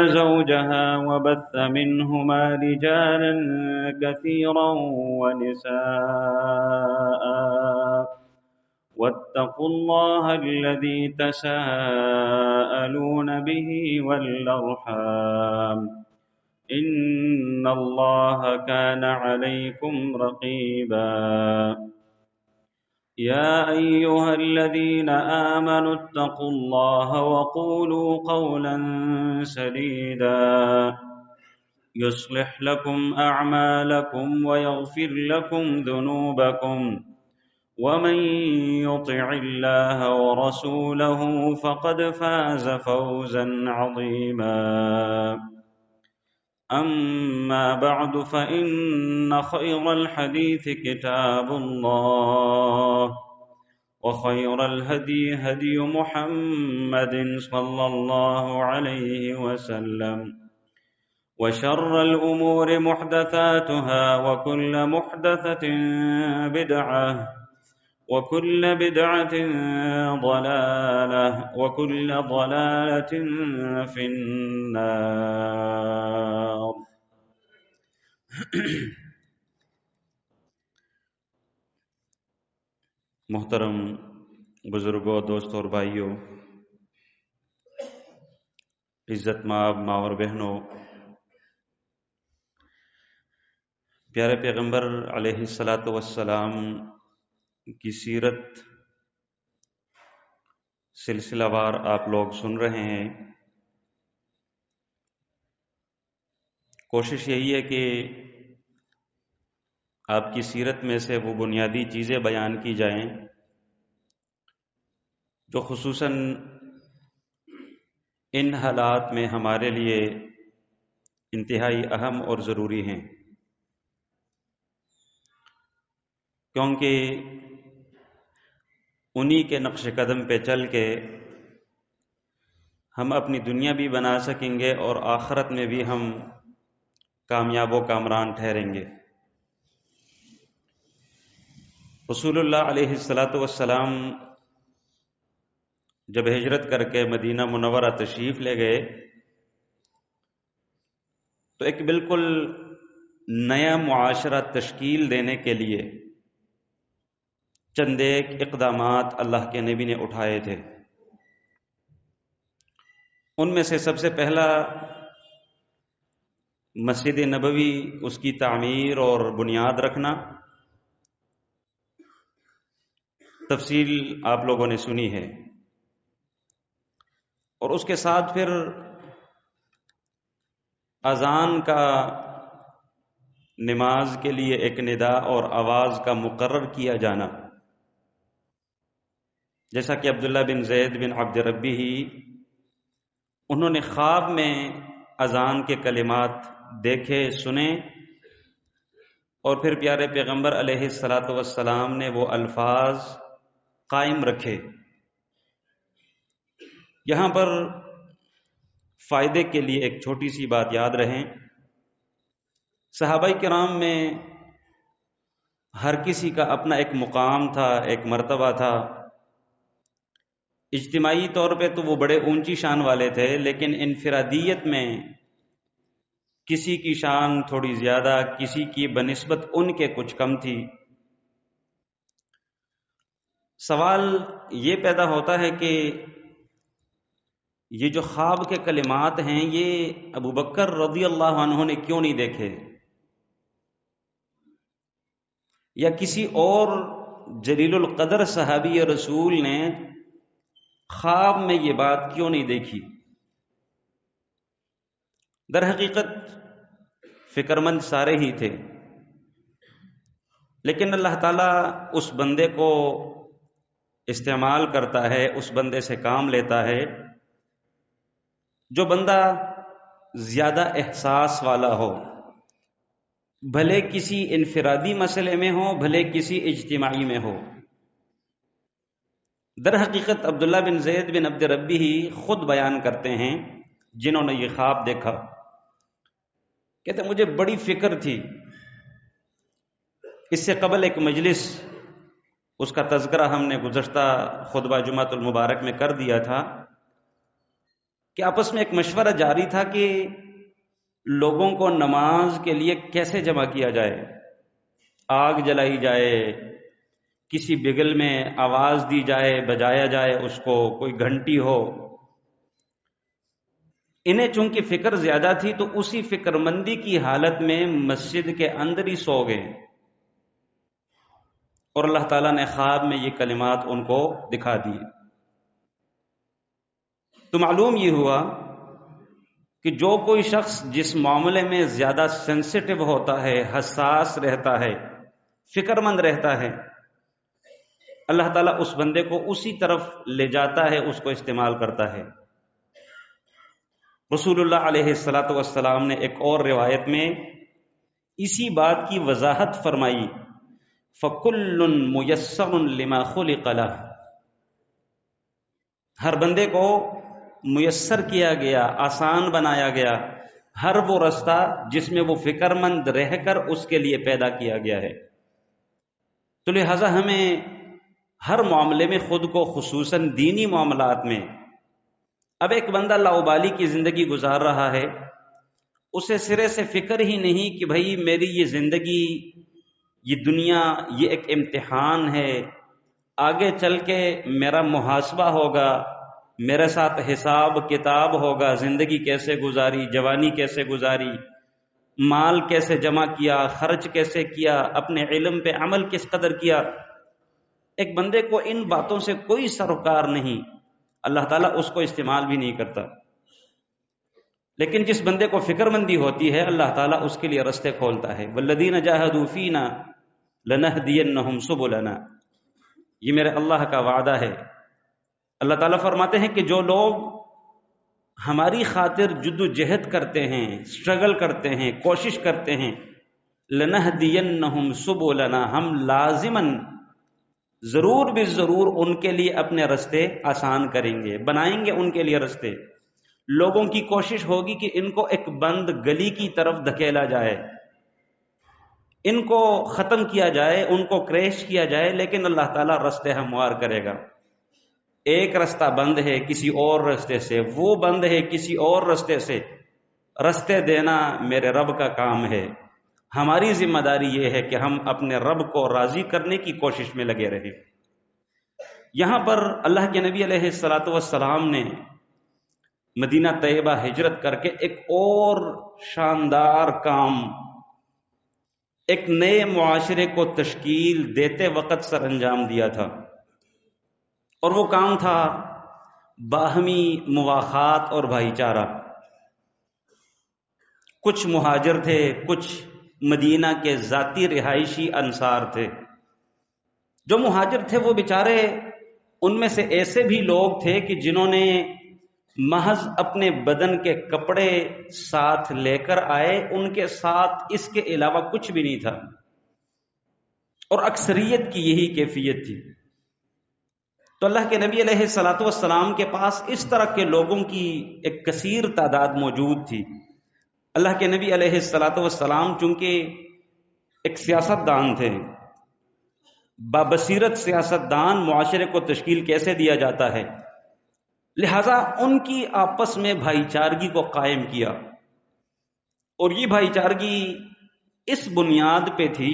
زوجها وبث منهما رجالا كثيرا ونساء واتقوا الله الذي تساءلون به والأرحام إن الله كان عليكم رقيبا يا أيها الذين آمنوا اتقوا الله وقولوا قولا سديدا يصلح لكم أعمالكم ويغفر لكم ذنوبكم ومن يطع الله ورسوله فقد فاز فوزا عظيما أما بعد فإن خير الحديث كتاب الله وخير الهدي هدي محمد صلى الله عليه وسلم وشر الأمور محدثاتها وكل محدثة بدعة وكل بدعة ضلالة وكل ضلالة في النار محترم بزرگوں، دوستوں اور بھائیوں، عزت مآب ماں اور بہنوں، پیارے پیغمبر علیہ الصلاۃ والسلام کی سیرت سلسلہ وار آپ لوگ سن رہے ہیں۔ کوشش یہی ہے کہ آپ کی سیرت میں سے وہ بنیادی چیزیں بیان کی جائیں جو خصوصاً ان حالات میں ہمارے لیے انتہائی اہم اور ضروری ہیں، کیونکہ انہی کے نقش قدم پہ چل کے ہم اپنی دنیا بھی بنا سکیں گے اور آخرت میں بھی ہم کامیاب و کامران ٹھہریں گے۔ رسول اللہ علیہ الصلاۃ والسلام جب ہجرت کر کے مدینہ منورہ تشریف لے گئے تو ایک بالکل نیا معاشرہ تشکیل دینے کے لیے چند ایک اقدامات اللہ کے نبی نے اٹھائے تھے۔ ان میں سے سب سے پہلا مسجد نبوی، اس کی تعمیر اور بنیاد رکھنا، تفصیل آپ لوگوں نے سنی ہے، اور اس کے ساتھ پھر اذان کا نماز کے لیے ایک ندا اور آواز کا مقرر کیا جانا، جیسا کہ عبداللہ بن زید بن عبد ربی ہی انہوں نے خواب میں اذان کے کلمات دیکھے، سنے، اور پھر پیارے پیغمبر علیہ الصلاۃ والسلام نے وہ الفاظ قائم رکھے۔ یہاں پر فائدے کے لیے ایک چھوٹی سی بات یاد رہیں، صحابہ کرام میں ہر کسی کا اپنا ایک مقام تھا، ایک مرتبہ تھا۔ اجتماعی طور پہ تو وہ بڑے اونچی شان والے تھے، لیکن انفرادیت میں کسی کی شان تھوڑی زیادہ، کسی کی بنسبت ان کے کچھ کم تھی۔ سوال یہ پیدا ہوتا ہے کہ یہ جو خواب کے کلمات ہیں یہ ابو بکر رضی اللہ عنہ نے کیوں نہیں دیکھے، یا کسی اور جلیل القدر صحابی رسول نے خواب میں یہ بات کیوں نہیں دیکھی؟ در حقیقت فکر مند سارے ہی تھے، لیکن اللہ تعالیٰ اس بندے کو استعمال کرتا ہے، اس بندے سے کام لیتا ہے جو بندہ زیادہ احساس والا ہو، بھلے کسی انفرادی مسئلے میں ہو، بھلے کسی اجتماعی میں ہو۔ در حقیقت عبداللہ بن زید بن عبد ربی ہی خود بیان کرتے ہیں، جنہوں نے یہ خواب دیکھا، کہتے مجھے بڑی فکر تھی۔ اس سے قبل ایک مجلس، اس کا تذکرہ ہم نے گزشتہ خطبہ جمعۃ المبارک میں کر دیا تھا، کہ آپس میں ایک مشورہ جاری تھا کہ لوگوں کو نماز کے لیے کیسے جمع کیا جائے، آگ جلائی جائے، کسی بگل میں آواز دی جائے، بجایا جائے اس کو، کوئی گھنٹی ہو۔ انہیں چونکہ فکر زیادہ تھی تو اسی فکر مندی کی حالت میں مسجد کے اندر ہی سو گئے، اور اللہ تعالیٰ نے خواب میں یہ کلمات ان کو دکھا دیے۔ تو معلوم یہ ہوا کہ جو کوئی شخص جس معاملے میں زیادہ سینسیٹیو ہوتا ہے، حساس رہتا ہے، فکر مند رہتا ہے، اللہ تعالیٰ اس بندے کو اسی طرف لے جاتا ہے، اس کو استعمال کرتا ہے۔ رسول اللہ علیہ الصلاۃ والسلام نے ایک اور روایت میں اسی بات کی وضاحت فرمائی، فَكُلٌّ مُيَسَّرٌ لِمَا خُلِقَ لَهُ، ہر بندے کو میسر کیا گیا، آسان بنایا گیا ہر وہ رستہ جس میں وہ فکر مند رہ کر اس کے لیے پیدا کیا گیا ہے۔ تو لہٰذا ہمیں ہر معاملے میں خود کو، خصوصاً دینی معاملات میں، اب ایک بندہ لاؤبالی کی زندگی گزار رہا ہے، اسے سرے سے فکر ہی نہیں کہ بھائی میری یہ زندگی، یہ دنیا، یہ ایک امتحان ہے، آگے چل کے میرا محاسبہ ہوگا، میرے ساتھ حساب کتاب ہوگا، زندگی کیسے گزاری، جوانی کیسے گزاری، مال کیسے جمع کیا، خرچ کیسے کیا، اپنے علم پہ عمل کس قدر کیا۔ ایک بندے کو ان باتوں سے کوئی سروکار نہیں، اللہ تعالیٰ اس کو استعمال بھی نہیں کرتا۔ لیکن جس بندے کو فکر مندی ہوتی ہے، اللہ تعالیٰ اس کے لیے رستے کھولتا ہے۔ وَالَّذِينَ جَاهَدُوا فِينَا لَنَهْدِيَنَّهُمْ سُبُلَنَا، یہ میرے اللہ کا وعدہ ہے۔ اللہ تعالیٰ فرماتے ہیں کہ جو لوگ ہماری خاطر جد و جہد کرتے ہیں، اسٹرگل کرتے ہیں، کوشش کرتے ہیں، لَنَهْدِيَنَّهُمْ سُبُلَنَا، ہم لازماً ضرور بھی ضرور ان کے لیے اپنے رستے آسان کریں گے، بنائیں گے ان کے لیے رستے۔ لوگوں کی کوشش ہوگی کہ ان کو ایک بند گلی کی طرف دھکیلا جائے، ان کو ختم کیا جائے، ان کو کریش کیا جائے، لیکن اللہ تعالیٰ رستے ہموار کرے گا۔ ایک رستہ بند ہے کسی اور رستے سے، وہ بند ہے کسی اور رستے سے، رستے دینا میرے رب کا کام ہے۔ ہماری ذمہ داری یہ ہے کہ ہم اپنے رب کو راضی کرنے کی کوشش میں لگے رہیں۔ یہاں پر اللہ کے نبی علیہ الصلاۃ والسلام نے مدینہ طیبہ ہجرت کر کے ایک اور شاندار کام، ایک نئے معاشرے کو تشکیل دیتے وقت سر انجام دیا تھا، اور وہ کام تھا باہمی مواخات اور بھائی چارہ۔ کچھ مہاجر تھے، کچھ مدینہ کے ذاتی رہائشی انصار تھے۔ جو مہاجر تھے وہ بیچارے، ان میں سے ایسے بھی لوگ تھے کہ جنہوں نے محض اپنے بدن کے کپڑے ساتھ لے کر آئے، ان کے ساتھ اس کے علاوہ کچھ بھی نہیں تھا، اور اکثریت کی یہی کیفیت تھی۔ تو اللہ کے نبی علیہ الصلاۃ والسلام کے پاس اس طرح کے لوگوں کی ایک کثیر تعداد موجود تھی۔ اللہ کے نبی علیہ الصلاۃ والسلام چونکہ ایک سیاست دان تھے، بابصیرت سیاست دان، معاشرے کو تشکیل کیسے دیا جاتا ہے، لہذا ان کی آپس میں بھائی چارگی کو قائم کیا، اور یہ بھائی چارگی اس بنیاد پہ تھی،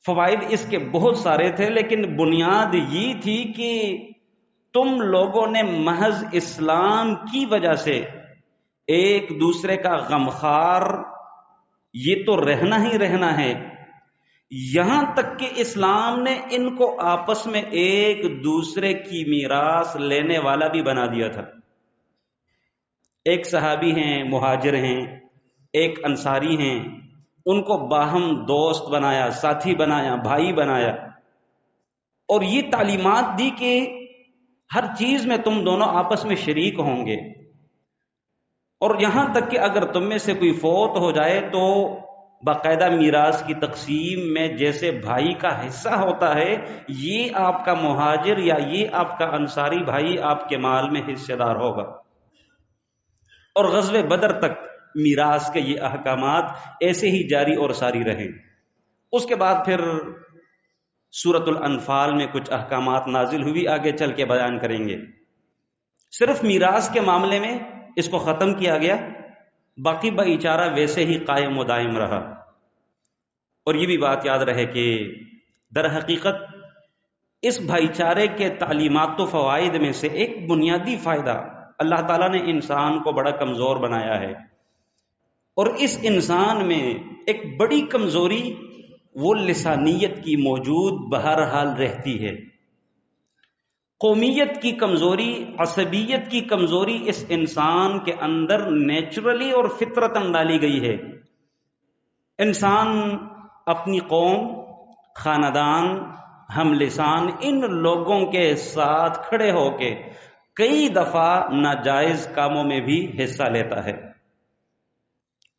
فوائد اس کے بہت سارے تھے، لیکن بنیاد یہ تھی کہ تم لوگوں نے محض اسلام کی وجہ سے ایک دوسرے کا غمخوار یہ تو رہنا ہی رہنا ہے، یہاں تک کہ اسلام نے ان کو آپس میں ایک دوسرے کی میراث لینے والا بھی بنا دیا تھا۔ ایک صحابی ہیں، مہاجر ہیں، ایک انصاری ہیں، ان کو باہم دوست بنایا، ساتھی بنایا، بھائی بنایا، اور یہ تعلیمات دی کہ ہر چیز میں تم دونوں آپس میں شریک ہوں گے، اور یہاں تک کہ اگر تم میں سے کوئی فوت ہو جائے تو باقاعدہ میراث کی تقسیم میں جیسے بھائی کا حصہ ہوتا ہے، یہ آپ کا مہاجر یا یہ آپ کا انصاری بھائی آپ کے مال میں حصے دار ہوگا۔ اور غزوہ بدر تک میراث کے یہ احکامات ایسے ہی جاری اور ساری رہے۔ اس کے بعد پھر سورۃ الانفال میں کچھ احکامات نازل ہوئی، آگے چل کے بیان کریں گے۔ صرف میراث کے معاملے میں اس کو ختم کیا گیا، باقی بھائی چارہ ویسے ہی قائم و دائم رہا۔ اور یہ بھی بات یاد رہے کہ در حقیقت اس بھائی چارے کے تعلیمات و فوائد میں سے ایک بنیادی فائدہ، اللہ تعالیٰ نے انسان کو بڑا کمزور بنایا ہے، اور اس انسان میں ایک بڑی کمزوری وہ لسانیت کی موجود بہرحال رہتی ہے۔ قومیت کی کمزوری، عصبیت کی کمزوری اس انسان کے اندر نیچرلی اور فطرتاً ڈالی گئی ہے۔ انسان اپنی قوم، خاندان، ہم لسان، ان لوگوں کے ساتھ کھڑے ہو کے کئی دفعہ ناجائز کاموں میں بھی حصہ لیتا ہے۔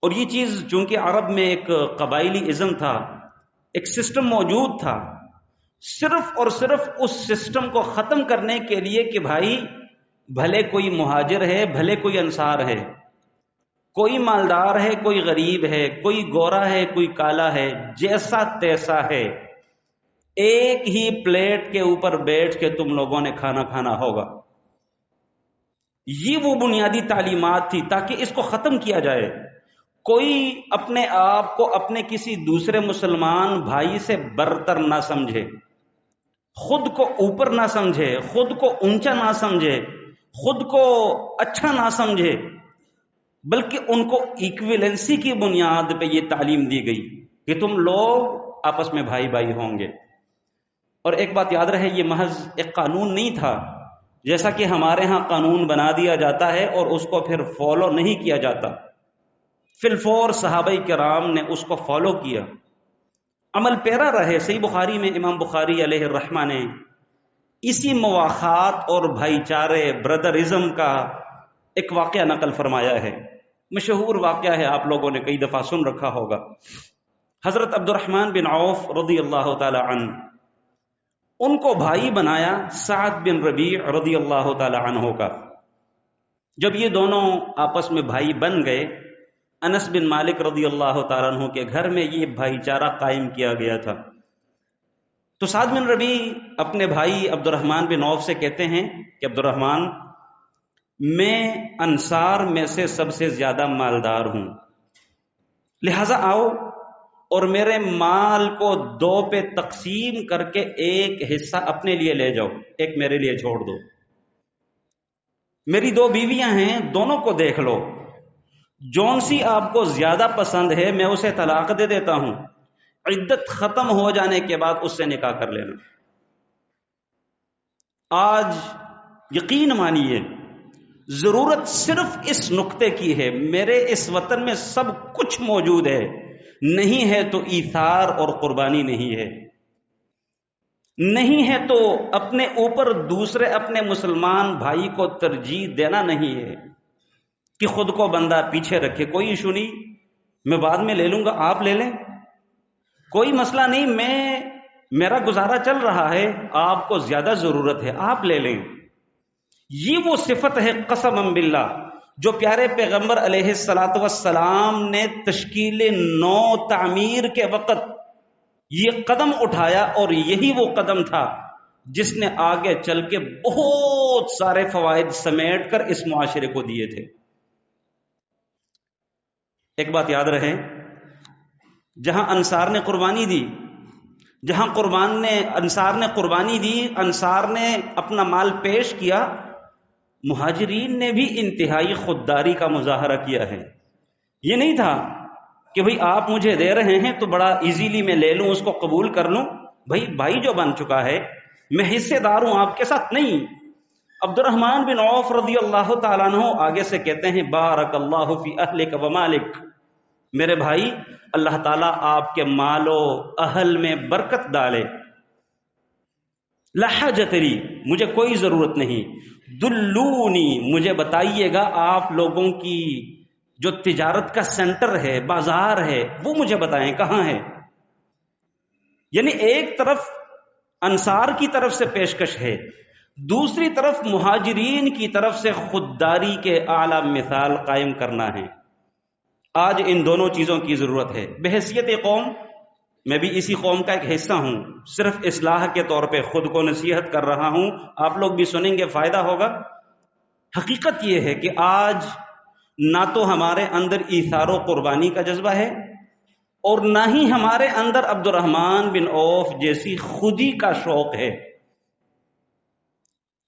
اور یہ چیز چونکہ عرب میں ایک قبائلی ازم تھا، ایک سسٹم موجود تھا، صرف اور صرف اس سسٹم کو ختم کرنے کے لیے کہ بھائی بھلے کوئی مہاجر ہے، بھلے کوئی انصار ہے، کوئی مالدار ہے، کوئی غریب ہے، کوئی گورا ہے، کوئی کالا ہے، جیسا تیسا ہے، ایک ہی پلیٹ کے اوپر بیٹھ کے تم لوگوں نے کھانا کھانا ہوگا۔ یہ وہ بنیادی تعلیمات تھی تاکہ اس کو ختم کیا جائے۔ کوئی اپنے آپ کو اپنے کسی دوسرے مسلمان بھائی سے برتر نہ سمجھے، خود کو اوپر نہ سمجھے، خود کو اونچا نہ سمجھے، خود کو اچھا نہ سمجھے، بلکہ ان کو ایکویلنسی کی بنیاد پہ یہ تعلیم دی گئی کہ تم لوگ آپس میں بھائی بھائی ہوں گے۔ اور ایک بات یاد رہے، یہ محض ایک قانون نہیں تھا جیسا کہ ہمارے ہاں قانون بنا دیا جاتا ہے اور اس کو پھر فالو نہیں کیا جاتا۔ فی الفور صحابہ کرام نے اس کو فالو کیا، عمل پیرا رہے۔ صحیح بخاری میں امام بخاری علیہ الرحمہ نے اسی مواخات اور بھائی چارے، بردرزم کا ایک واقعہ نقل فرمایا ہے۔ مشہور واقعہ ہے، آپ لوگوں نے کئی دفعہ سن رکھا ہوگا۔ حضرت عبد الرحمن بن عوف رضی اللہ تعالی عنہ، ان کو بھائی بنایا سعد بن ربیع رضی اللہ تعالی عنہ کا۔ جب یہ دونوں آپس میں بھائی بن گئے، انس بن مالک رضی اللہ تعالیٰ عنہ کے گھر میں یہ بھائی چارہ قائم کیا گیا تھا۔ تو سعد بن ربیع اپنے بھائی عبد الرحمن بن عوف سے کہتے ہیں کہ عبد الرحمن، میں انصار میں سے سب سے زیادہ مالدار ہوں، لہذا آؤ اور میرے مال کو دو پہ تقسیم کر کے ایک حصہ اپنے لیے لے جاؤ، ایک میرے لیے چھوڑ دو۔ میری دو بیویاں ہیں، دونوں کو دیکھ لو، جون سی آپ کو زیادہ پسند ہے میں اسے طلاق دے دیتا ہوں، عدت ختم ہو جانے کے بعد اس سے نکاح کر لینا۔ آج یقین مانیے ضرورت صرف اس نقطے کی ہے۔ میرے اس وطن میں سب کچھ موجود ہے، نہیں ہے تو ایثار اور قربانی نہیں ہے، نہیں ہے تو اپنے اوپر دوسرے اپنے مسلمان بھائی کو ترجیح دینا نہیں ہے کہ خود کو بندہ پیچھے رکھے۔ کوئی ایشو نہیں، میں بعد میں لے لوں گا، آپ لے لیں، کوئی مسئلہ نہیں، میرا گزارا چل رہا ہے، آپ کو زیادہ ضرورت ہے، آپ لے لیں۔ یہ وہ صفت ہے قسم باللہ جو پیارے پیغمبر علیہ الصلاۃ والسلام نے تشکیل نو تعمیر کے وقت یہ قدم اٹھایا، اور یہی وہ قدم تھا جس نے آگے چل کے بہت سارے فوائد سمیٹ کر اس معاشرے کو دیے تھے۔ ایک بات یاد رہے، جہاں انصار نے قربانی دی، جہاں انصار نے قربانی دی، انصار نے اپنا مال پیش کیا، مہاجرین نے بھی انتہائی خودداری کا مظاہرہ کیا ہے۔ یہ نہیں تھا کہ بھئی آپ مجھے دے رہے ہیں تو بڑا ایزیلی میں لے لوں، اس کو قبول کر لوں، بھائی جو بن چکا ہے میں حصے دار ہوں آپ کے ساتھ، نہیں۔ عبد الرحمن بن عوف رضی اللہ تعالیٰ عنہ آگے سے کہتے ہیں بارک اللہ فی اہلک و مالک، میرے بھائی اللہ تعالیٰ آپ کے مال و اہل میں برکت ڈالے، لا حاجت لی، مجھے کوئی ضرورت نہیں، دلونی، مجھے بتائیے گا آپ لوگوں کی جو تجارت کا سینٹر ہے، بازار ہے، وہ مجھے بتائیں کہاں ہے۔ یعنی ایک طرف انصار کی طرف سے پیشکش ہے، دوسری طرف مہاجرین کی طرف سے خودداری کے اعلیٰ مثال قائم کرنا ہے۔ آج ان دونوں چیزوں کی ضرورت ہے۔ بحیثیت قوم، میں بھی اسی قوم کا ایک حصہ ہوں، صرف اصلاح کے طور پہ خود کو نصیحت کر رہا ہوں، آپ لوگ بھی سنیں گے، فائدہ ہوگا۔ حقیقت یہ ہے کہ آج نہ تو ہمارے اندر ایثار و قربانی کا جذبہ ہے اور نہ ہی ہمارے اندر عبد الرحمن بن عوف جیسی خودی کا شوق ہے۔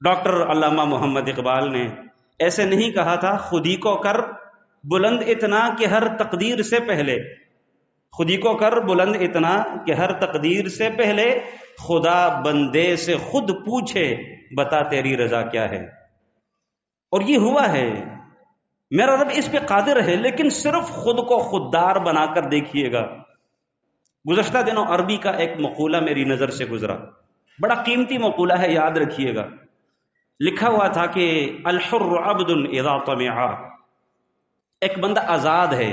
ڈاکٹر علامہ محمد اقبال نے ایسے نہیں کہا تھا، خودی کو کر بلند اتنا کہ ہر تقدیر سے پہلے، خودی کو کر بلند اتنا کہ ہر تقدیر سے پہلے خدا بندے سے خود پوچھے بتا تیری رضا کیا ہے۔ اور یہ ہوا ہے، میرا رب اس پہ قادر ہے، لیکن صرف خود کو خوددار بنا کر دیکھیے گا۔ گزشتہ دنوں عربی کا ایک مقولہ میری نظر سے گزرا، بڑا قیمتی مقولہ ہے، یاد رکھیے گا۔ لکھا ہوا تھا کہ الحر عبد اذا طمع، ایک بندہ آزاد ہے،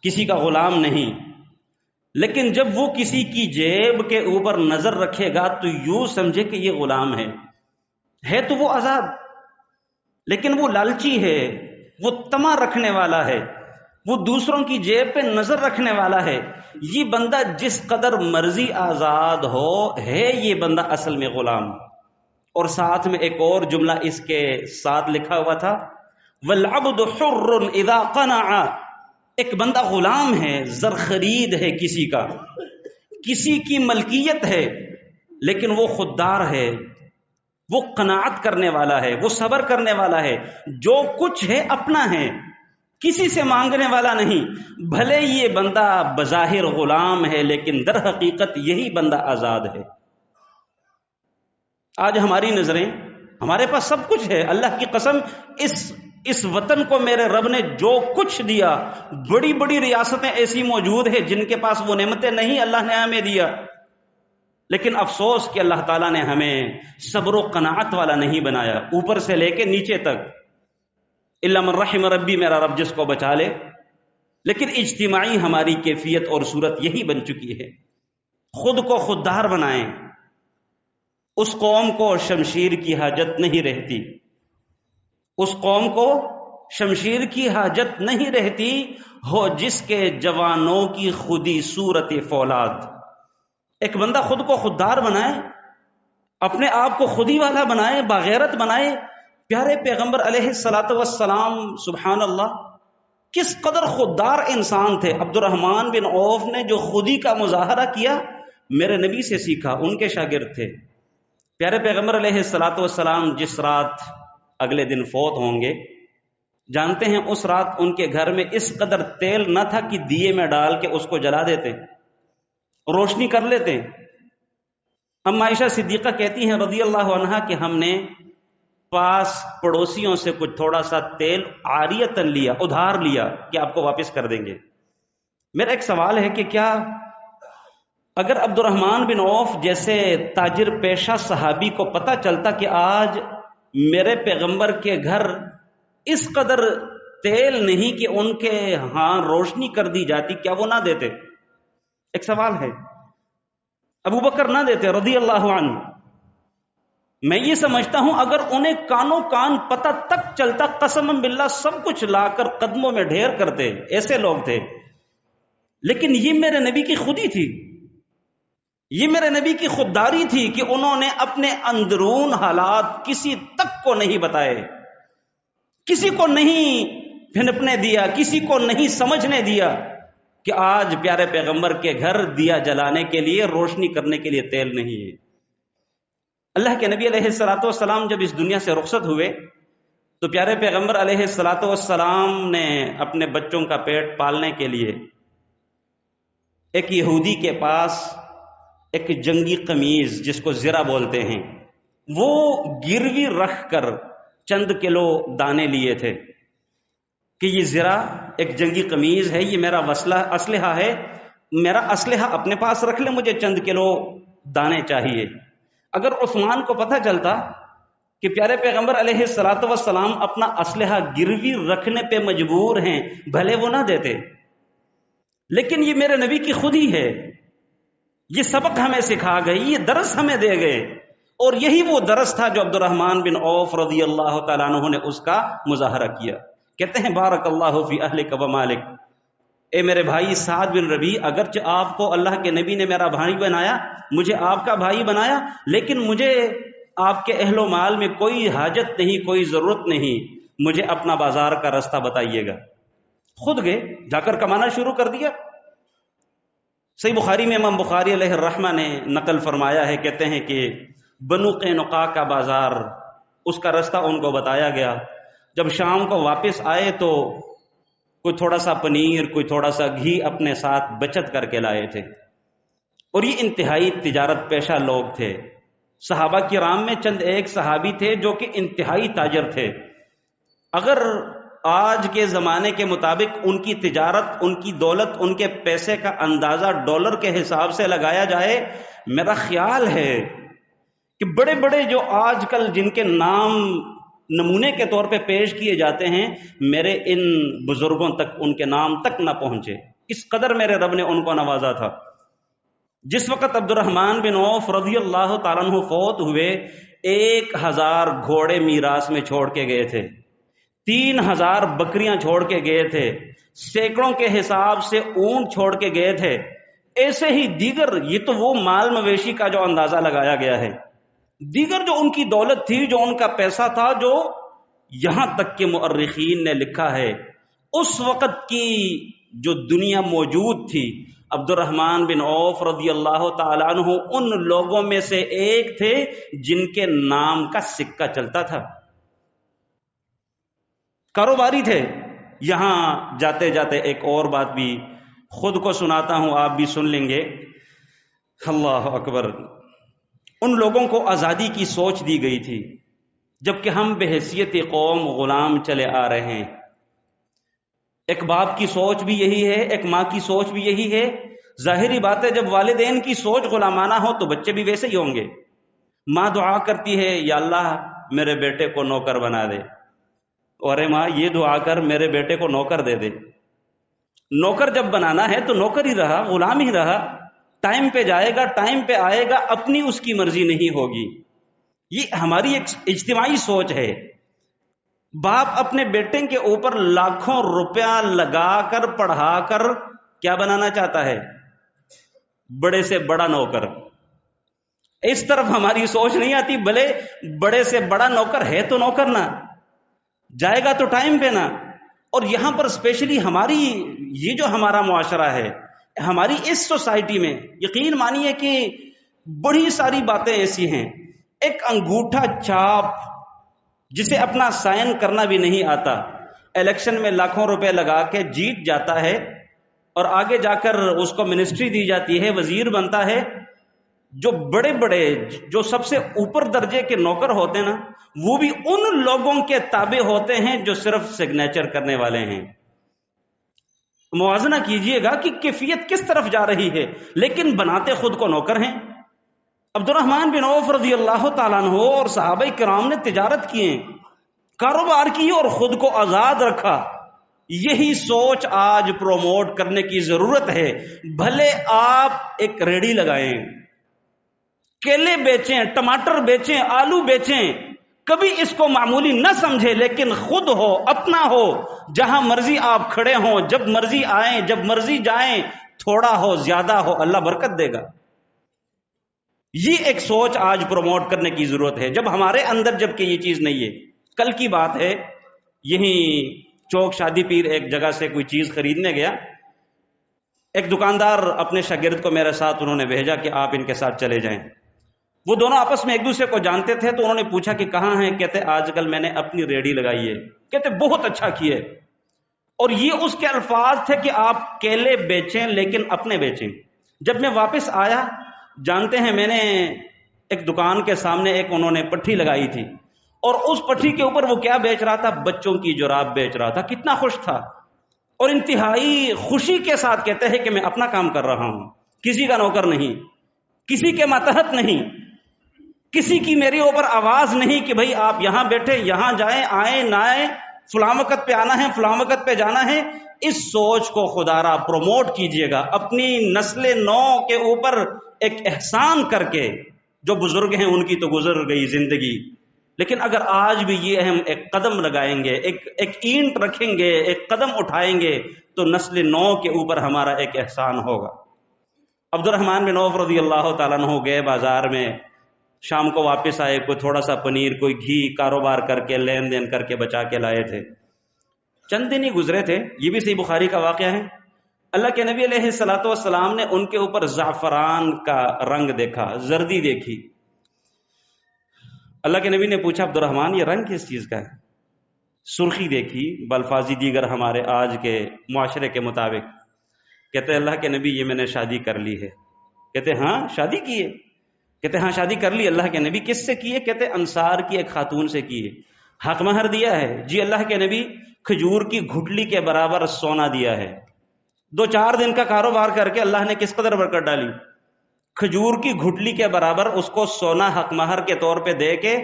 کسی کا غلام نہیں، لیکن جب وہ کسی کی جیب کے اوپر نظر رکھے گا تو یوں سمجھے کہ یہ غلام ہے تو وہ آزاد، لیکن وہ لالچی ہے، وہ طمع رکھنے والا ہے، وہ دوسروں کی جیب پہ نظر رکھنے والا ہے۔ یہ بندہ جس قدر مرضی آزاد ہو، ہے یہ بندہ اصل میں غلام۔ اور ساتھ میں ایک اور جملہ اس کے ساتھ لکھا ہوا تھا، وَالْعَبْدُ حُرٌّ إِذَا قَنَعَ، ایک بندہ غلام ہے، زر خرید ہے کسی کا، کسی کی ملکیت ہے، لیکن وہ خوددار ہے، وہ قناعت کرنے والا ہے، وہ صبر کرنے والا ہے، جو کچھ ہے اپنا ہے، کسی سے مانگنے والا نہیں۔ بھلے یہ بندہ بظاہر غلام ہے، لیکن در حقیقت یہی بندہ آزاد ہے۔ آج ہماری نظریں، ہمارے پاس سب کچھ ہے، اللہ کی قسم اس وطن کو میرے رب نے جو کچھ دیا، بڑی بڑی ریاستیں ایسی موجود ہیں جن کے پاس وہ نعمتیں نہیں اللہ نے ہمیں دیا، لیکن افسوس کہ اللہ تعالیٰ نے ہمیں صبر و قناعت والا نہیں بنایا، اوپر سے لے کے نیچے تک، الا من رحم ربی، میرا رب جس کو بچا لے۔ لیکن اجتماعی ہماری کیفیت اور صورت یہی بن چکی ہے، خود کو خوددار بنائیں، اس قوم کو شمشیر کی حاجت نہیں رہتی، اس قوم کو شمشیر کی حاجت نہیں رہتی ہو جس کے جوانوں کی خودی صورت فولاد۔ ایک بندہ خود کو خوددار بنائے، اپنے آپ کو خودی والا بنائے، باغیرت بنائے۔ پیارے پیغمبر علیہ الصلاۃ والسلام سبحان اللہ کس قدر خوددار انسان تھے۔ عبد الرحمن بن عوف نے جو خودی کا مظاہرہ کیا میرے نبی سے سیکھا، ان کے شاگرد تھے۔ پیارے پیغمبر علیہ الصلاۃ والسلام جس رات اگلے دن فوت ہوں گے، جانتے ہیں اس رات ان کے گھر میں اس قدر تیل نہ تھا کہ دیے میں ڈال کے اس کو جلا دیتے، روشنی کر لیتے۔ اما عائشہ صدیقہ کہتی ہیں رضی اللہ عنہا کہ ہم نے پاس پڑوسیوں سے کچھ تھوڑا سا تیل عاریتاً لیا، ادھار لیا کہ آپ کو واپس کر دیں گے۔ میرا ایک سوال ہے کہ کیا اگر عبد الرحمن بن عوف جیسے تاجر پیشہ صحابی کو پتہ چلتا کہ آج میرے پیغمبر کے گھر اس قدر تیل نہیں کہ ان کے ہاں روشنی کر دی جاتی، کیا وہ نہ دیتے؟ ایک سوال ہے۔ ابو بکر نہ دیتے رضی اللہ عنہ؟ میں یہ سمجھتا ہوں اگر انہیں کانوں کان پتہ تک چلتا، قسم باللہ سب کچھ لا کر قدموں میں ڈھیر کرتے، ایسے لوگ تھے۔ لیکن یہ میرے نبی کی خودی تھی، یہ میرے نبی کی خودداری تھی کہ انہوں نے اپنے اندرون حالات کسی تک کو نہیں بتائے، کسی کو نہیں پھنپنے دیا، کسی کو نہیں سمجھنے دیا کہ آج پیارے پیغمبر کے گھر دیا جلانے کے لیے، روشنی کرنے کے لیے تیل نہیں ہے۔ اللہ کے نبی علیہ الصلاۃ والسلام جب اس دنیا سے رخصت ہوئے تو پیارے پیغمبر علیہ الصلاۃ والسلام نے اپنے بچوں کا پیٹ پالنے کے لیے ایک یہودی کے پاس ایک جنگی قمیض جس کو زرہ بولتے ہیں وہ گروی رکھ کر چند کلو دانے لیے تھے کہ یہ زرہ ایک جنگی قمیض ہے، یہ میرا اسلحہ ہے، میرا اسلحہ اپنے پاس رکھ لے، مجھے چند کلو دانے چاہیے۔ اگر عثمان کو پتہ چلتا کہ پیارے پیغمبر علیہ الصلاۃ والسلام اپنا اسلحہ گروی رکھنے پہ مجبور ہیں، بھلے وہ نہ دیتے، لیکن یہ میرے نبی کی خودی ہے، یہ سبق ہمیں سکھا گئی، یہ درس ہمیں دے گئے، اور یہی وہ درس تھا جو عبد الرحمن بن عوف رضی اللہ تعالیٰ عنہ نے اس کا مظاہرہ کیا۔ کہتے ہیں بارک اللہ فی اہلک و مالک، اے میرے بھائی سعد بن ربیع، اگرچہ آپ کو اللہ کے نبی نے میرا بھائی بنایا، مجھے آپ کا بھائی بنایا، لیکن مجھے آپ کے اہل و مال میں کوئی حاجت نہیں، کوئی ضرورت نہیں، مجھے اپنا بازار کا راستہ بتائیے گا۔ خود گئے، جا کر کمانا شروع کر دیا۔ صحیح بخاری میں امام بخاری علیہ الرحمہ نے نقل فرمایا ہے، کہتے ہیں کہ بنو قینقاع کا بازار، اس کا راستہ ان کو بتایا گیا۔ جب شام کو واپس آئے تو کوئی تھوڑا سا پنیر، کوئی تھوڑا سا گھی اپنے ساتھ بچت کر کے لائے تھے، اور یہ انتہائی تجارت پیشہ لوگ تھے۔ صحابہ کرام میں چند ایک صحابی تھے جو کہ انتہائی تاجر تھے۔ اگر آج کے زمانے کے مطابق ان کی تجارت، ان کی دولت، ان کے پیسے کا اندازہ ڈالر کے حساب سے لگایا جائے، میرا خیال ہے کہ بڑے بڑے جو آج کل جن کے نام نمونے کے طور پہ پیش کیے جاتے ہیں، میرے ان بزرگوں تک ان کے نام تک نہ پہنچے، اس قدر میرے رب نے ان کو نوازا تھا۔ جس وقت عبد الرحمن بن عوف رضی اللہ تعالیٰ عنہ فوت ہوئے، 1000 گھوڑے میراث میں چھوڑ کے گئے تھے، 3000 بکریاں چھوڑ کے گئے تھے، سینکڑوں کے حساب سے اونٹ چھوڑ کے گئے تھے، ایسے ہی دیگر، یہ تو وہ مال مویشی کا جو اندازہ لگایا گیا ہے، دیگر جو ان کی دولت تھی، جو ان کا پیسہ تھا، جو یہاں تک کہ مؤرخین نے لکھا ہے اس وقت کی جو دنیا موجود تھی، عبد الرحمن بن عوف رضی اللہ تعالیٰ عنہ ان لوگوں میں سے ایک تھے جن کے نام کا سکہ چلتا تھا، کاروباری تھے۔ یہاں جاتے جاتے ایک اور بات بھی خود کو سناتا ہوں، آپ بھی سن لیں گے۔ اللہ اکبر۔ ان لوگوں کو آزادی کی سوچ دی گئی تھی، جبکہ ہم بحیثیت قوم غلام چلے آ رہے ہیں۔ ایک باپ کی سوچ بھی یہی ہے، ایک ماں کی سوچ بھی یہی ہے۔ ظاہری بات ہے، جب والدین کی سوچ غلامانہ ہو تو بچے بھی ویسے ہی ہوں گے۔ ماں دعا کرتی ہے، یا اللہ میرے بیٹے کو نوکر بنا دے، اور ماں یہ دعا کر میرے بیٹے کو نوکر دے دے۔ نوکر جب بنانا ہے تو نوکر ہی رہا، غلام ہی رہا، ٹائم پہ جائے گا، ٹائم پہ آئے گا، اپنی اس کی مرضی نہیں ہوگی۔ یہ ہماری ایک اجتماعی سوچ ہے۔ باپ اپنے بیٹے کے اوپر لاکھوں روپیہ لگا کر پڑھا کر کیا بنانا چاہتا ہے؟ بڑے سے بڑا نوکر۔ اس طرف ہماری سوچ نہیں آتی، بھلے بڑے سے بڑا نوکر ہے تو نوکر نہ جائے گا تو ٹائم پہ نہ۔ اور یہاں پر اسپیشلی ہماری یہ جو ہمارا معاشرہ ہے، ہماری اس سوسائٹی میں یقین مانیے کہ بڑی ساری باتیں ایسی ہیں۔ ایک انگوٹھا چھاپ جسے اپنا سائن کرنا بھی نہیں آتا، الیکشن میں لاکھوں روپے لگا کے جیت جاتا ہے، اور آگے جا کر اس کو منسٹری دی جاتی ہے، وزیر بنتا ہے۔ جو بڑے بڑے، جو سب سے اوپر درجے کے نوکر ہوتے ہیں نا، وہ بھی ان لوگوں کے تابع ہوتے ہیں جو صرف سگنیچر کرنے والے ہیں۔ موازنہ کیجئے گا کہ کیفیت کس طرف جا رہی ہے، لیکن بناتے خود کو نوکر ہیں۔ عبد الرحمن بن عوف رضی اللہ تعالیٰ عنہ اور صحابہ کرام نے تجارت کیے، کاروبار کی اور خود کو آزاد رکھا۔ یہی سوچ آج پروموٹ کرنے کی ضرورت ہے۔ بھلے آپ ایک ریڑھی لگائیں، کیلے بیچیں، ٹماٹر بیچیں، آلو بیچیں، کبھی اس کو معمولی نہ سمجھے، لیکن خود ہو، اپنا ہو، جہاں مرضی آپ کھڑے ہوں، جب مرضی آئیں، جب مرضی جائیں، تھوڑا ہو زیادہ ہو، اللہ برکت دے گا۔ یہ ایک سوچ آج پروموٹ کرنے کی ضرورت ہے، جب ہمارے اندر جبکہ یہ چیز نہیں ہے۔ کل کی بات ہے، یہیں چوک شادی پیر ایک جگہ سے کوئی چیز خریدنے گیا، ایک دکاندار اپنے شاگرد کو میرے ساتھ انہوں نے بھیجا کہ آپ ان کے ساتھ چلے جائیں۔ وہ دونوں آپس میں ایک دوسرے کو جانتے تھے، تو انہوں نے پوچھا کہ کہاں ہیں؟ کہتے آج کل میں نے اپنی ریڑھی لگائی ہے۔ کہتے بہت اچھا کیے، اور یہ اس کے الفاظ تھے کہ آپ کیلے بیچیں لیکن اپنے بیچیں۔ جب میں واپس آیا، جانتے ہیں میں نے ایک دکان کے سامنے ایک انہوں نے پٹھی لگائی تھی، اور اس پٹھی کے اوپر وہ کیا بیچ رہا تھا؟ بچوں کی جراب بیچ رہا تھا۔ کتنا خوش تھا، اور انتہائی خوشی کے ساتھ کہتے ہیں کہ میں اپنا کام کر رہا ہوں، کسی کا نوکر نہیں، کسی کے ماتحت نہیں، کسی کی میرے اوپر آواز نہیں کہ بھئی آپ یہاں بیٹھے، یہاں جائیں، آئیں نہ آئیں، فلاں وقت پہ آنا ہے، فلاں وقت پہ جانا ہے۔ اس سوچ کو خدا را پروموٹ کیجئے گا، اپنی نسل نو کے اوپر ایک احسان کر کے۔ جو بزرگ ہیں ان کی تو گزر گئی زندگی، لیکن اگر آج بھی یہ ہم ایک قدم لگائیں گے، ایک اینٹ رکھیں گے، ایک قدم اٹھائیں گے، تو نسل نو کے اوپر ہمارا ایک احسان ہوگا۔ عبد الرحمن بن عوف رضی اللہ تعالیٰ عنہ گئے بازار میں، شام کو واپس آئے، کوئی تھوڑا سا پنیر، کوئی گھی کاروبار کر کے لین دین کر کے بچا کے لائے تھے. چند دن ہی گزرے تھے، یہ بھی صحیح بخاری کا واقعہ ہے. اللہ کے نبی علیہ الصلوۃ والسلام نے ان کے اوپر زعفران کا رنگ دیکھا، زردی دیکھی. اللہ کے نبی نے پوچھا عبد الرحمن یہ رنگ کس چیز کا ہے؟ سرخی دیکھی، بالفاظی دیگر ہمارے آج کے معاشرے کے مطابق. کہتے اللہ کے نبی یہ میں نے شادی کر لی ہے. کہتے ہاں شادی کی ہے؟ کہتے ہاں شادی کر لی. اللہ کے نبی کس سے کی ہے؟ کہتے انصار کی ایک خاتون سے کی ہے. حق مہر دیا ہے؟ جی اللہ کے نبی کھجور کی گھٹلی کے برابر سونا دیا ہے. 2-4 دن کا کاروبار کر کے اللہ نے کس قدر برکت ڈالی. کھجور کی گھٹلی کے برابر اس کو سونا حق مہر کے طور پہ دے کے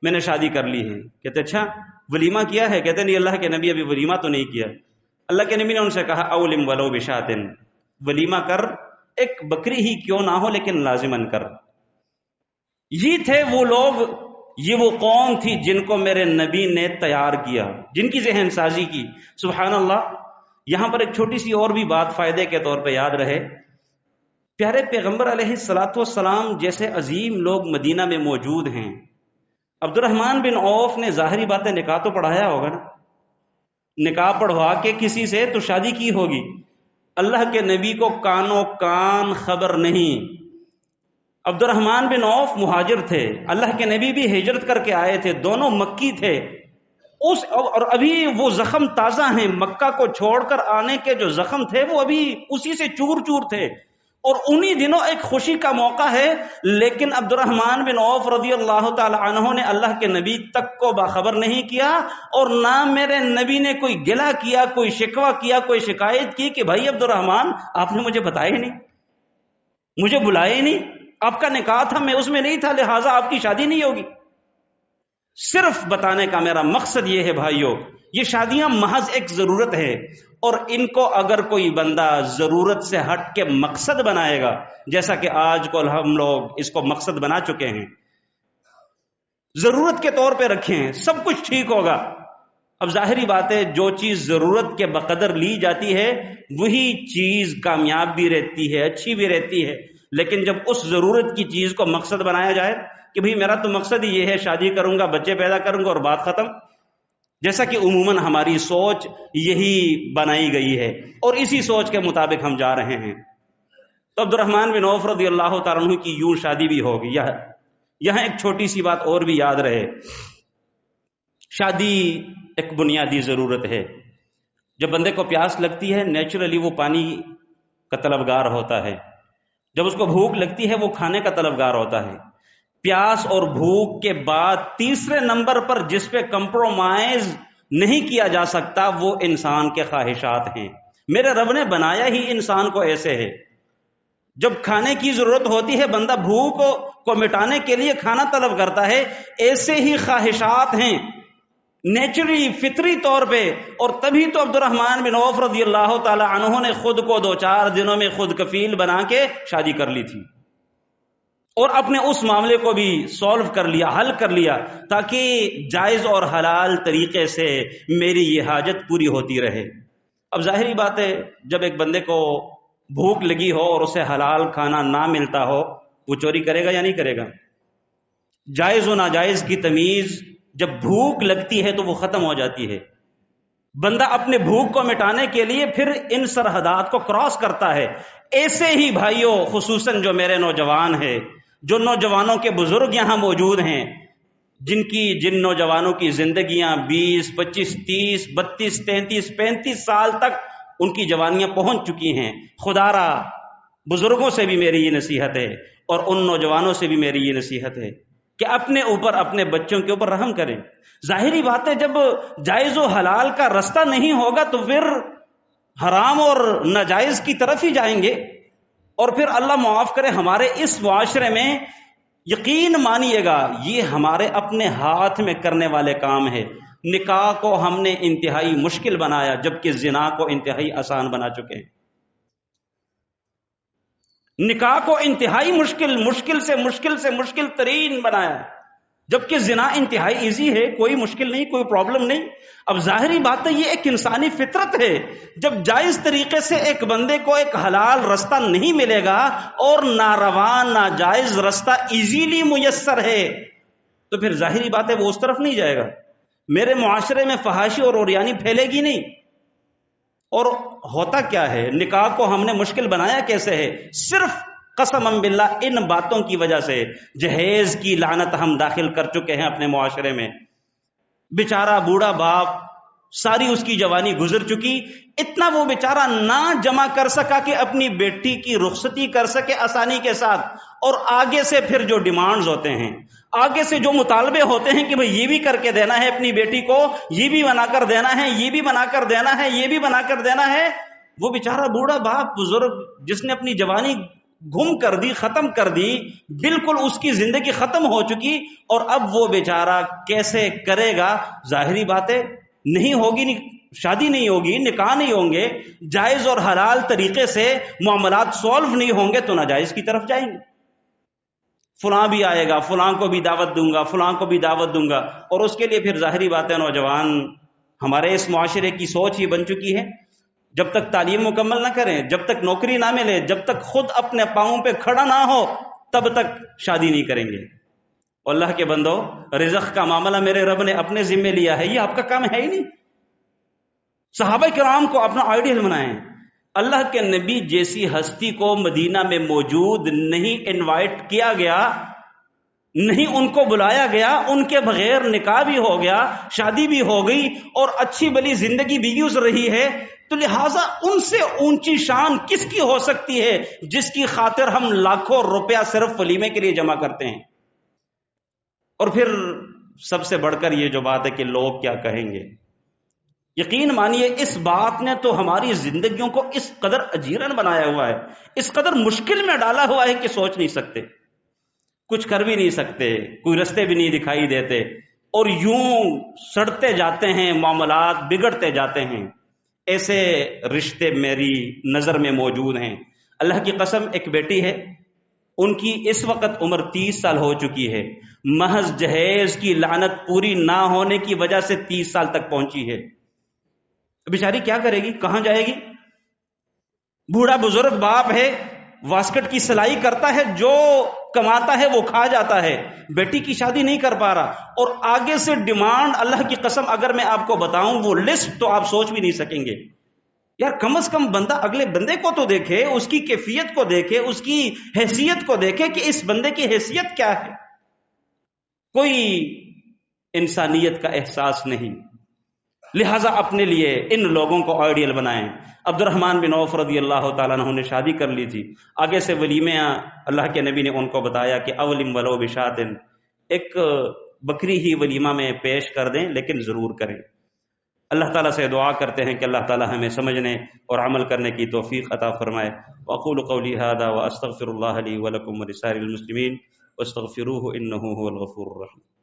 میں نے شادی کر لی ہے. کہتے اچھا ولیمہ کیا ہے؟ کہتے نہیں اللہ کے نبی ابھی ولیمہ تو نہیں کیا. اللہ کے نبی نے ان سے کہا اولم ولو بشاتن، ولیمہ کر، ایک بکری ہی کیوں نہ ہو لیکن لازمن کر. یہ تھے وہ لوگ، یہ وہ قوم تھی جن کو میرے نبی نے تیار کیا، جن کی ذہن سازی کی. سبحان اللہ. یہاں پر ایک چھوٹی سی اور بھی بات فائدے کے طور پہ یاد رہے. پیارے پیغمبر علیہ الصلوۃ والسلام جیسے عظیم لوگ مدینہ میں موجود ہیں. عبد الرحمن بن عوف نے ظاہری باتیں نکاح تو پڑھایا ہوگا نا، نکاح پڑھوا کے کسی سے تو شادی کی ہوگی. اللہ کے نبی کو کانوں کان خبر نہیں. عبد الرحمن بن عوف مہاجر تھے، اللہ کے نبی بھی ہجرت کر کے آئے تھے، دونوں مکی تھے. اور ابھی وہ زخم تازہ ہیں، مکہ کو چھوڑ کر آنے کے جو زخم تھے وہ ابھی اسی سے چور چور تھے. اور انہی دنوں ایک خوشی کا موقع ہے، لیکن عبد الرحمن بن عوف رضی اللہ تعالی عنہ نے اللہ کے نبی تک کو باخبر نہیں کیا، اور نہ میرے نبی نے کوئی گلہ کیا، کوئی شکوہ کیا، کوئی شکایت کی کہ بھائی عبد الرحمن آپ نے مجھے بتایا ہی نہیں، مجھے بلائے ہی نہیں، آپ کا نکاح تھا میں اس میں نہیں تھا لہٰذا آپ کی شادی نہیں ہوگی. صرف بتانے کا میرا مقصد یہ ہے بھائیو، یہ شادیاں محض ایک ضرورت ہے، اور ان کو اگر کوئی بندہ ضرورت سے ہٹ کے مقصد بنائے گا، جیسا کہ آج کل ہم لوگ اس کو مقصد بنا چکے ہیں، ضرورت کے طور پہ رکھیں سب کچھ ٹھیک ہوگا. اب ظاہری بات ہے جو چیز ضرورت کے بقدر لی جاتی ہے وہی چیز کامیاب بھی رہتی ہے، اچھی بھی رہتی ہے. لیکن جب اس ضرورت کی چیز کو مقصد بنایا جائے کہ بھئی میرا تو مقصد ہی یہ ہے، شادی کروں گا، بچے پیدا کروں گا اور بات ختم، جیسا کہ عموماً ہماری سوچ یہی بنائی گئی ہے اور اسی سوچ کے مطابق ہم جا رہے ہیں. تو عبد الرحمن بن عوف رضی اللہ تعالیٰ عنہ کی یوں شادی بھی ہوگی. یہاں ایک چھوٹی سی بات اور بھی یاد رہے، شادی ایک بنیادی ضرورت ہے. جب بندے کو پیاس لگتی ہے نیچرلی وہ پانی کا طلبگار ہوتا ہے، جب اس کو بھوک لگتی ہے وہ کھانے کا طلبگار ہوتا ہے. پیاس اور بھوک کے بعد تیسرے نمبر پر جس پہ کمپرومائز نہیں کیا جا سکتا وہ انسان کے خواہشات ہیں. میرے رب نے بنایا ہی انسان کو ایسے ہے، جب کھانے کی ضرورت ہوتی ہے بندہ بھوک کو مٹانے کے لیے کھانا طلب کرتا ہے. ایسے ہی خواہشات ہیں نیچرلی فطری طور پہ، اور تبھی تو عبد الرحمن بن عوف رضی اللہ تعالی عنہ نے خود کو 2-4 دنوں میں خود کفیل بنا کے شادی کر لی تھی، اور اپنے اس معاملے کو بھی سولو کر لیا، حل کر لیا، تاکہ جائز اور حلال طریقے سے میری یہ حاجت پوری ہوتی رہے. اب ظاہری بات ہے جب ایک بندے کو بھوک لگی ہو اور اسے حلال کھانا نہ ملتا ہو وہ چوری کرے گا یا نہیں کرے گا؟ جائز و ناجائز کی تمیز جب بھوک لگتی ہے تو وہ ختم ہو جاتی ہے. بندہ اپنے بھوک کو مٹانے کے لیے پھر ان سرحدات کو کراس کرتا ہے. ایسے ہی بھائیوں خصوصاً جو میرے نوجوان ہیں، جو نوجوانوں کے بزرگ یہاں موجود ہیں، جن نوجوانوں کی زندگیاں 20, 25, 30, 32, 33, 35 سال تک ان کی جوانیاں پہنچ چکی ہیں، خدا را بزرگوں سے بھی میری یہ نصیحت ہے اور ان نوجوانوں سے بھی میری یہ نصیحت ہے کہ اپنے اوپر، اپنے بچوں کے اوپر رحم کریں. ظاہری بات ہے جب جائز و حلال کا رستہ نہیں ہوگا تو پھر حرام اور ناجائز کی طرف ہی جائیں گے، اور پھر اللہ معاف کرے ہمارے اس معاشرے میں یقین مانیے گا یہ ہمارے اپنے ہاتھ میں کرنے والے کام ہے. نکاح کو ہم نے انتہائی مشکل بنایا جبکہ زنا کو انتہائی آسان بنا چکے ہیں. نکاح کو انتہائی مشکل سے مشکل ترین بنایا. جبکہ زنا انتہائی ایزی ہے، کوئی مشکل نہیں، کوئی پرابلم نہیں۔ اب ظاہری بات ہے یہ ایک انسانی فطرت ہے، جب جائز طریقے سے ایک بندے کو ایک حلال رستہ نہیں ملے گا اور ناروا ناجائز رستہ ایزیلی میسر ہے تو پھر ظاہری بات ہے وہ اس طرف نہیں جائے گا۔ میرے معاشرے میں فحاشی اور عریانی پھیلے گی نہیں۔ اور ہوتا کیا ہے، نکاح کو ہم نے مشکل بنایا کیسے ہے؟ صرف قسم باللہ ان باتوں کی وجہ سے جہیز کی لعنت ہم داخل کر چکے ہیں اپنے معاشرے میں۔ بیچارہ بوڑھا باپ، ساری اس کی جوانی گزر چکی، اتنا وہ بیچارہ نہ جمع کر سکا کہ اپنی بیٹی کی رخصتی کر سکے آسانی کے ساتھ، اور آگے سے پھر جو ڈیمانڈز ہوتے ہیں، آگے سے جو مطالبے ہوتے ہیں کہ بھئی یہ بھی کر کے دینا ہے اپنی بیٹی کو، یہ بھی بنا کر دینا ہے، یہ بھی بنا کر دینا ہے، یہ بھی بنا کر دینا ہے، وہ بیچارہ بوڑھا باپ بزرگ جس نے اپنی جوانی گم کر دی، ختم کر دی، بالکل اس کی زندگی ختم ہو چکی، اور اب وہ بیچارہ کیسے کرے گا؟ ظاہری بات ہے نہیں ہوگی، شادی نہیں ہوگی، نکاح نہیں ہوں گے، جائز اور حلال طریقے سے معاملات سولو نہیں ہوں گے تو ناجائز کی طرف جائیں گے۔ فلاں بھی آئے گا، فلاں کو بھی دعوت دوں گا، فلاں کو بھی دعوت دوں گا، اور اس کے لیے پھر ظاہری بات ہے نوجوان، ہمارے اس معاشرے کی سوچ یہ بن چکی ہے، جب تک تعلیم مکمل نہ کریں، جب تک نوکری نہ ملے، جب تک خود اپنے پاؤں پہ کھڑا نہ ہو، تب تک شادی نہیں کریں گے۔ اللہ کے بندو، رزق کا معاملہ میرے رب نے اپنے ذمے لیا ہے، یہ آپ کا کام ہے ہی نہیں۔ صحابہ کرام کو اپنا آئیڈیل بنائیں۔ اللہ کے نبی جیسی ہستی کو مدینہ میں موجود نہیں انوائٹ کیا گیا، نہیں ان کو بلایا گیا، ان کے بغیر نکاح بھی ہو گیا، شادی بھی ہو گئی، اور اچھی بلی زندگی بھی گزر رہی ہے، تو لہٰذا ان سے اونچی شان کس کی ہو سکتی ہے جس کی خاطر ہم لاکھوں روپیہ صرف ولیمے کے لیے جمع کرتے ہیں؟ اور پھر سب سے بڑھ کر یہ جو بات ہے کہ لوگ کیا کہیں گے، یقین مانیے اس بات نے تو ہماری زندگیوں کو اس قدر اجیرن بنایا ہوا ہے، اس قدر مشکل میں ڈالا ہوا ہے کہ سوچ نہیں سکتے، کچھ کر بھی نہیں سکتے، کوئی رستے بھی نہیں دکھائی دیتے، اور یوں سڑتے جاتے ہیں، معاملات بگڑتے جاتے ہیں۔ ایسے رشتے میری نظر میں موجود ہیں۔ اللہ کی قسم، ایک بیٹی ہے، ان کی اس وقت عمر 30 سال ہو چکی ہے، محض جہیز کی لعنت پوری نہ ہونے کی وجہ سے 30 سال تک پہنچی ہے۔ بیچاری کیا کرے گی، کہاں جائے گی؟ بوڑھا بزرگ باپ ہے، واسکٹ کی سلائی کرتا ہے، جو کماتا ہے وہ کھا جاتا ہے، بیٹی کی شادی نہیں کر پا رہا، اور آگے سے ڈیمانڈ، اللہ کی قسم اگر میں آپ کو بتاؤں وہ لسٹ تو آپ سوچ بھی نہیں سکیں گے۔ یار کم از کم بندہ اگلے بندے کو تو دیکھے، اس کی کیفیت کو دیکھے، اس کی حیثیت کو دیکھے کہ اس بندے کی حیثیت کیا ہے۔ کوئی انسانیت کا احساس نہیں۔ لہٰذا اپنے لیے ان لوگوں کو آئیڈیل بنائیں۔ عبد الرحمن بن عوف رضی اللہ تعالیٰ عنہ نے شادی کر لی تھی، آگے سے ولیمے، اللہ کے نبی نے ان کو بتایا کہ اولم ولو بشاتن، ایک بکری ہی ولیمہ میں پیش کر دیں لیکن ضرور کریں۔ اللہ تعالیٰ سے دعا کرتے ہیں کہ اللہ تعالیٰ ہمیں سمجھنے اور عمل کرنے کی توفیق عطا فرمائے۔ واقول قولی ھذا واستغفر اللہ لی ولکم ولسائر المسلمین واستغفروہ انہ ھو الغفور الرحیم۔